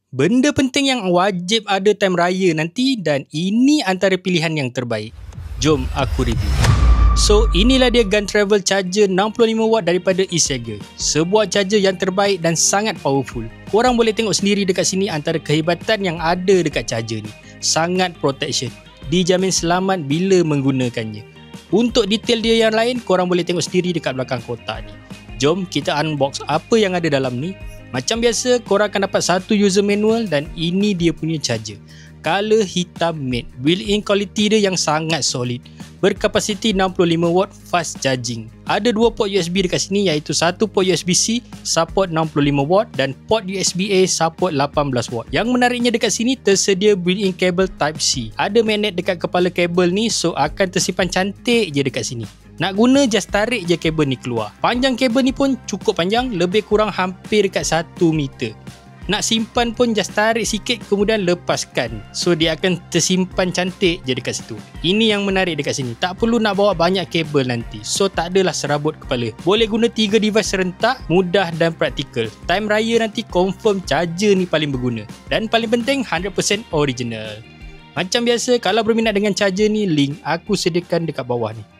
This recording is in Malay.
Benda penting yang wajib ada time raya nanti dan ini antara pilihan yang terbaik. Jom aku review. So, inilah dia gun travel charger 65W daripada eSega. Sebuah charger yang terbaik dan sangat powerful. Korang boleh tengok sendiri dekat sini antara kehebatan yang ada dekat charger ni. Sangat protection. Dijamin selamat bila menggunakannya. Untuk detail dia yang lain, korang boleh tengok sendiri dekat belakang kotak ni. Jom kita unbox apa yang ada dalam ni. Macam biasa, korang akan dapat satu user manual dan ini dia punya charger. Color hitam matte. Built-in quality dia yang sangat solid. Berkapasiti 65W fast charging. Ada dua port USB dekat sini iaitu satu port USB-C support 65W dan port USB-A support 18W. Yang menariknya dekat sini tersedia built-in kabel Type-C. Ada magnet dekat kepala kabel ni so akan tersimpan cantik je dekat sini. Nak guna just tarik je kabel ni keluar. Panjang kabel ni pun cukup panjang, lebih kurang hampir dekat 1 meter. Nak simpan pun just tarik sikit kemudian lepaskan. So dia akan tersimpan cantik je dekat situ. Ini yang menarik dekat sini. Tak perlu nak bawa banyak kabel nanti. So tak adalah serabut kepala. Boleh guna 3 device serentak, mudah dan praktikal. Time raya nanti confirm charger ni paling berguna. Dan paling penting 100% original. Macam biasa, kalau berminat dengan charger ni, link aku sediakan dekat bawah ni.